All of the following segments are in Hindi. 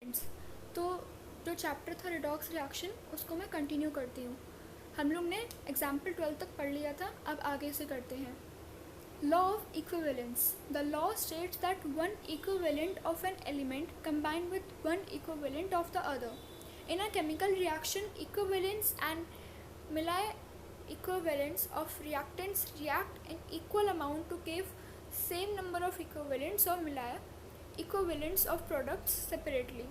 फ्रेंड्स, तो जो चैप्टर था रिडॉक्स रिएक्शन उसको मैं कंटिन्यू करती हूँ। हम लोग ने एग्जाम्पल 12 तक पढ़ लिया था, अब आगे से करते हैं। Law of equivalence. The law states that one equivalent of an element combined with one equivalent of the other in a chemical reaction equivalence and मिलाए equivalents of reactants react in equal amount to give same number of equivalents or मिलाए equivalents of products separately।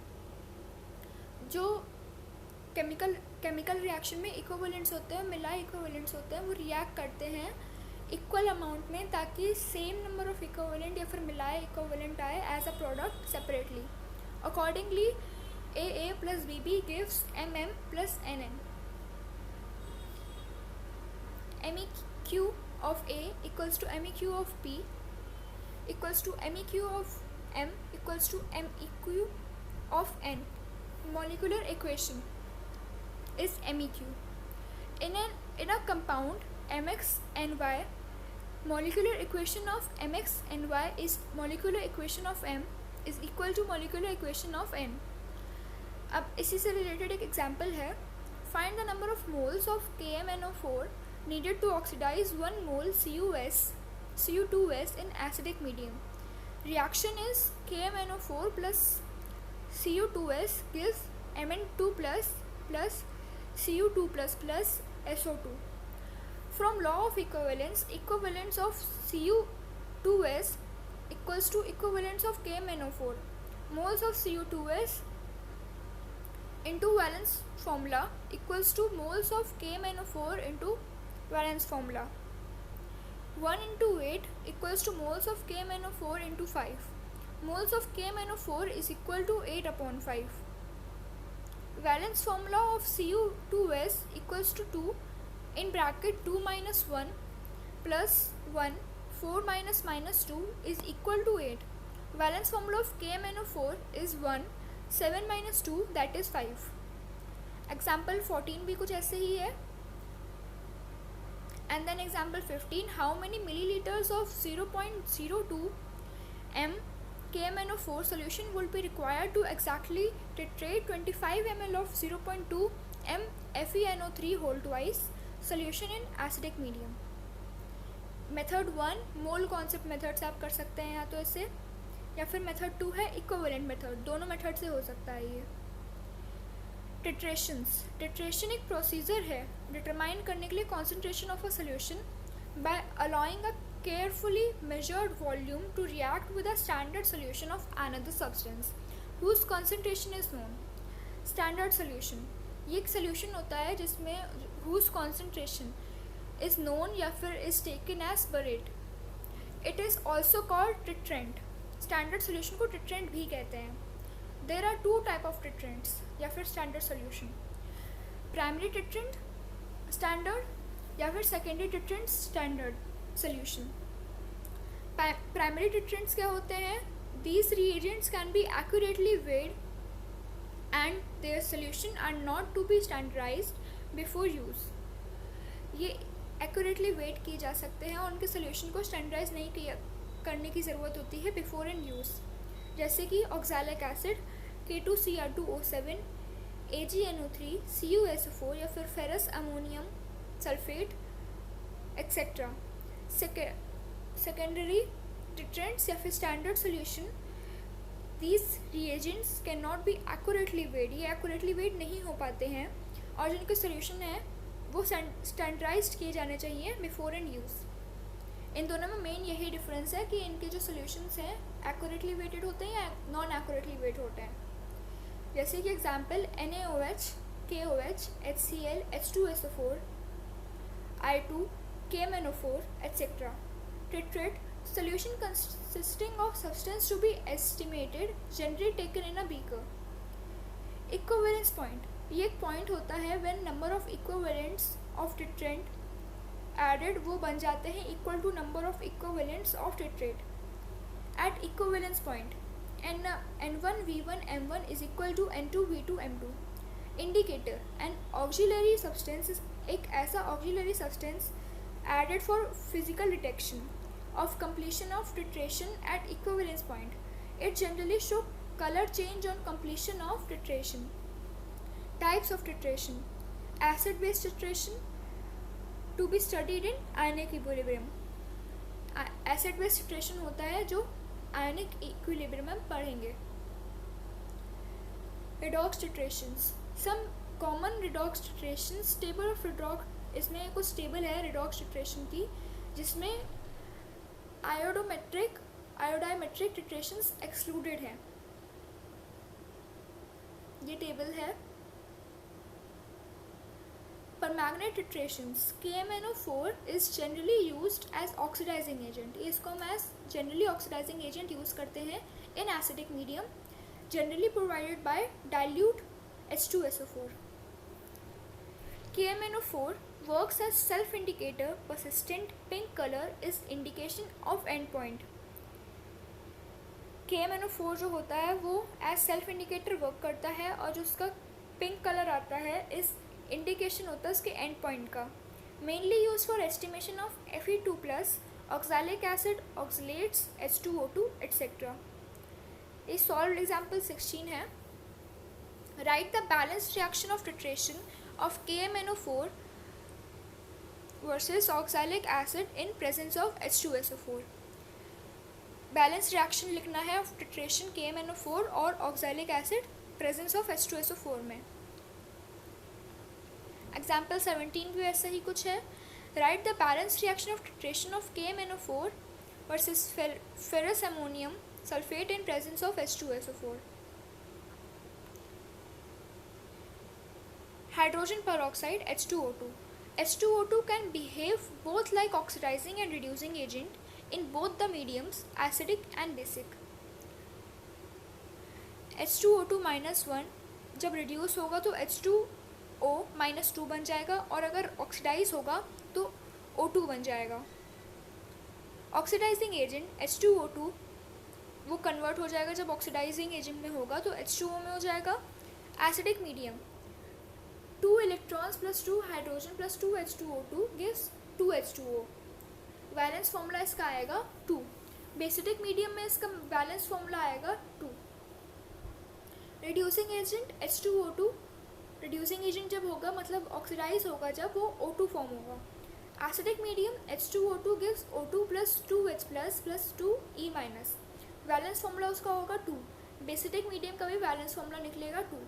जो केमिकल रिएक्शन में इक्विवेलेंट्स होते हैं, मिलाए इक्विवेलेंट्स होते हैं, वो रिएक्ट करते हैं इक्वल अमाउंट में ताकि सेम नंबर ऑफ इक्विवेलेंट या फिर मिलाए इक्विवेलेंट आए as a product separately. Accordingly A plus B gives M plus N. MEQ of A equals to MEQ of B equals to MEQ of M equals to MEQ of N. Molecular equation is MEQ. In a compound MXNY, molecular equation of MXNY is molecular equation of M is equal to molecular equation of N. अब इसी से रिलेटेड एक एग्जाम्पल है। Find the number of moles of KMNO4 needed to oxidize 1 mole Cu2S in acidic medium. Reaction is KMNO4 plus Cu2S gives Mn2 plus Cu2 plus SO2. From law of equivalence, equivalence of Cu2S equals to equivalence of KMNO4. Moles of Cu2S into valence formula equals to moles of KMNO4 into valence formula. 1 into 8 equals to moles of KMNO4 into 5. Moles of KMNO4 is equal to 8 upon 5. Valence formula of Cu2S equals to 2 in bracket 2 minus 1 plus 1 4 minus 2 is equal to 8. Valence formula of KMNO4 is 1 7 minus 2 that is 5. Example 14 भी कुछ ऐसे ही है। And then example 15, how many milliliters of 0.02 m KMNO4 solution will be required to exactly titrate 25 ml of 0.2 m FeNO3 whole twice solution in acidic medium। Method 1 mole concept method से आप कर सकते हैं या तो ऐसे, या फिर मेथड 2 है इक्विवेलेंट मेथड। दोनों मेथड से हो सकता है ये। टिट्रेशन एक प्रोसीजर है डिटरमाइन करने के लिए concentration of a solution by allowing a carefully measured volume to react with a standard solution of another substance whose concentration is known. Standard solution ये एक सोल्यूशन होता है जिसमें हुज कॉन्सेंट्रेशन इज नोन या फिर is taken as burette. It is also called titrant. Standard solution को टिट्रेंट भी कहते हैं। There are 2 type of titrants या फिर standard solution, primary titrant standard या फिर secondary titrant standard solution. Primary titrants क्या होते हैं? These reagents can be accurately weighed and their solution are not to be standardised before use. ये एक्यूरेटली वेट किए जा सकते हैं और उनके सोल्यूशन को स्टैंडर्डाइज नहीं करने की ज़रूरत होती है बिफोर एंड यूज़, जैसे कि oxalic acid K2Cr2O7 AgNO3 CuSO4 या फिर ferrous ammonium sulphate etcetera. Secondary titrants या फिर standard solution, these reagents can not be accurately weighed, ये एक्यूरेटली वेड नहीं हो पाते हैं और जिनके सोल्यूशन है वो स्टैंडर्डाइज्ड किए जाने चाहिए बिफोर एंड यूज़। इन दोनों में मेन यही डिफरेंस है कि इनके जो सोल्यूशंस हैं एक्यूरेटली वेटेड होते हैं या नॉन एक्यूरेटली वेट होते हैं। जैसे कि example NaOH KOH HCl H2SO4 I2 KMNO4 etc. Titrate solution consisting of substance to be estimated generally taken in a beaker। Equivalence point ये एक पॉइंट होता है when number of equivalents of titrant added वो बन जाते हैं equal to number of equivalents of titrate। At equivalence point N1 V1 M1 is equal to N2 V2 M2। Indicator an auxiliary substance is एक ऐसा auxiliary substance added for physical detection of completion of titration at equivalence point। It generally show color change on completion of titration. Types of titration. Acid base titration to be studied in ionic equilibrium. Acid base titration होता है जो ionic equilibrium में पढ़ेंगे. Redox titrations. Some common redox titrations. Table of redox, इसमें कुछ टेबल है redox titration की जिसमें आयोडाइमेट्रिक titrations excluded हैं. ये टेबल है. Permanganate titrations. KMnO4 is generally used as oxidizing agent. इसको हम as generally oxidizing agent use करते हैं in acidic medium, generally provided by dilute H2SO4. KMnO4 works as self-indicator. Persistent pink color is indication of endpoint. KMnO4 जो होता है वो as self-indicator work करता है और जो उसका pink color आता है इस इंडिकेशन होता है उसके एंड पॉइंट का. Mainly use for estimation of Fe2+, oxalic acid, oxalates, H2O2 etcetera. ये सॉल्व एग्जाम्पल 16 है. Right the balance reaction of titration of KMnO4 versus oxalic acid in presence of H2SO4. Balance reaction लिखना है ऑफ टिट्रेशन KMnO4 और oxalic acid presence of H2SO4 में. एग्जाम्पल 17 भी ऐसा ही कुछ है. Right the balance reaction of titration of KMnO4 versus ferrous ammonium sulphate in presence of H2SO4. Hydrogen peroxide H2O2. H2O2 can behave both like oxidizing and reducing agent in both the mediums acidic and basic. H2O2-1 जब रिड्यूस होगा तो H2O-2 बन जाएगा और अगर ऑक्सीडाइज होगा तो O2 बन जाएगा. ऑक्सीडाइजिंग एजेंट H2O2 वो कन्वर्ट हो जाएगा जब ऑक्सीडाइजिंग एजेंट में होगा तो H2O में हो जाएगा. Acidic medium 2 electrons plus 2 hydrogen plus 2 H2O2 gives 2 H2O. Valence formula इसका आएगा 2. बेसिडिक मीडियम में इसका वैलेंस फॉर्मूला आएगा 2. Reducing agent H2O2. Reducing agent जब होगा मतलब ऑक्सीडाइज होगा जब वो O2 फॉर्म होगा. Acidic medium H2O2 gives O2 plus 2H plus 2E minus. Valence formula उसका होगा 2. बेसिडिक मीडियम का भी वैलेंस फॉर्मूला निकलेगा 2.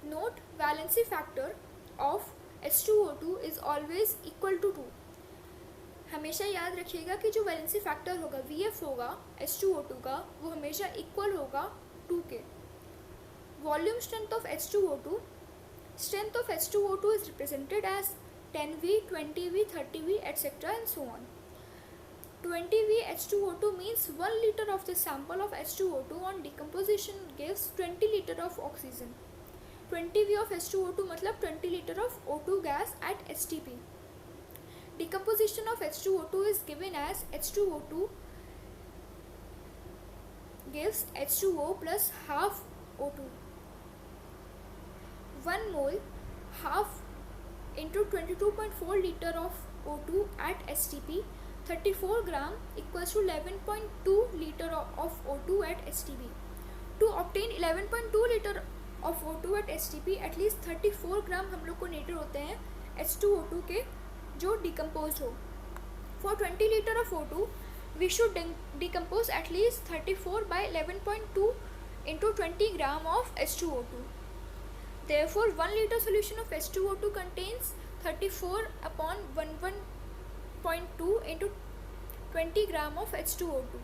Note valency factor of H2O2 is always equal to 2. हमेशा याद रखिएगा कि जो वैलेंसी फैक्टर होगा VF होगा H2O2 का वो हमेशा इक्वल होगा 2 के. Volume strength of H2O2. Strength of H2O2 is represented as 10V, 20V, 30V, etc. and so on. 20V H2O2 means 1 liter of the sample of H2O2 on decomposition gives 20 liter of oxygen. 20V of H2O2 मतलब 20 liter of O2 gas at STP. Decomposition of H2O2 is given as H2O2 gives H2O plus half O2. 1 mole half into 22.4 liter of O2 at STP. 34 gram equals to 11.2 liter of O2 at STP. To obtain 11.2 liter of O2 at STP at least 34 gram हम लोग को नीडर होते हैं H2O2 के जो डिकम्पोज हो. For 20 liter of O2 we should decompose at least 34 by 11.2 into 20 gram of H2O2. Therefore, 1 liter solution of H2O2 contains 34 upon 11.2 into 20 gram of H2O2.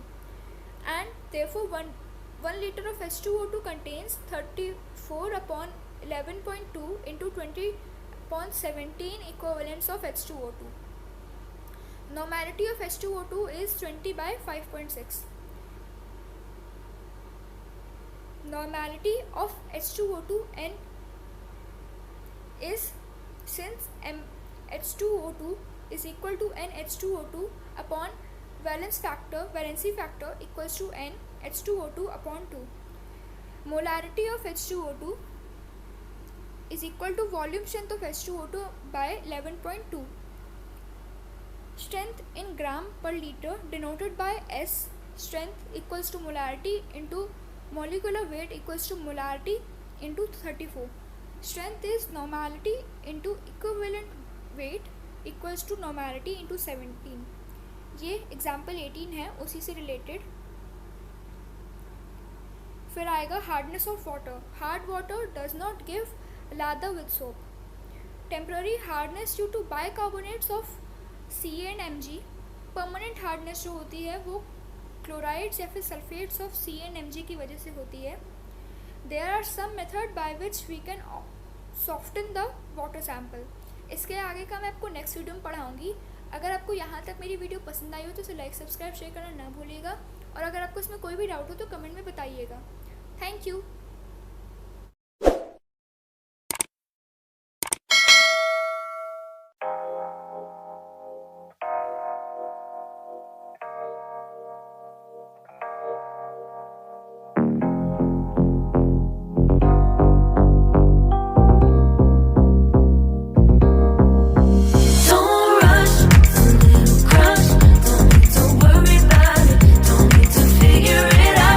And therefore, 1 liter of H2O2 contains 34 upon 11.2 into 20 upon 17 equivalents of H2O2. Normality of H2O2 is 20 by 5.6. Normality of H2O2 and is since H2O2 is equal to NH2O2 upon valency factor equals to NH2O2 upon 2. Molarity of H2O2 is equal to volume strength of H2O2 by 11.2. Strength in gram per liter denoted by S. Strength equals to molarity into molecular weight equals to molarity into 34. Strength is normality into equivalent weight equals to normality into 17. ये एग्जाम्पल 18 है, उसी से रिलेटेड। फिर आएगा hardness of water. Hard water does not give lather with soap. Temporary hardness due to bicarbonates of Ca and Mg. Permanent hardness जो होती है वो क्लोराइड्स या फिर sulphates of Ca and Mg की वजह से होती है। There are some method by which we can soften the water sample. इसके आगे का मैं आपको नेक्स्ट वीडियो में पढ़ाऊँगी। अगर आपको यहाँ तक मेरी वीडियो पसंद आई हो तो इसे लाइक सब्सक्राइब शेयर करना ना भूलिएगा, और अगर आपको इसमें कोई भी डाउट हो तो कमेंट में बताइएगा। Thank you.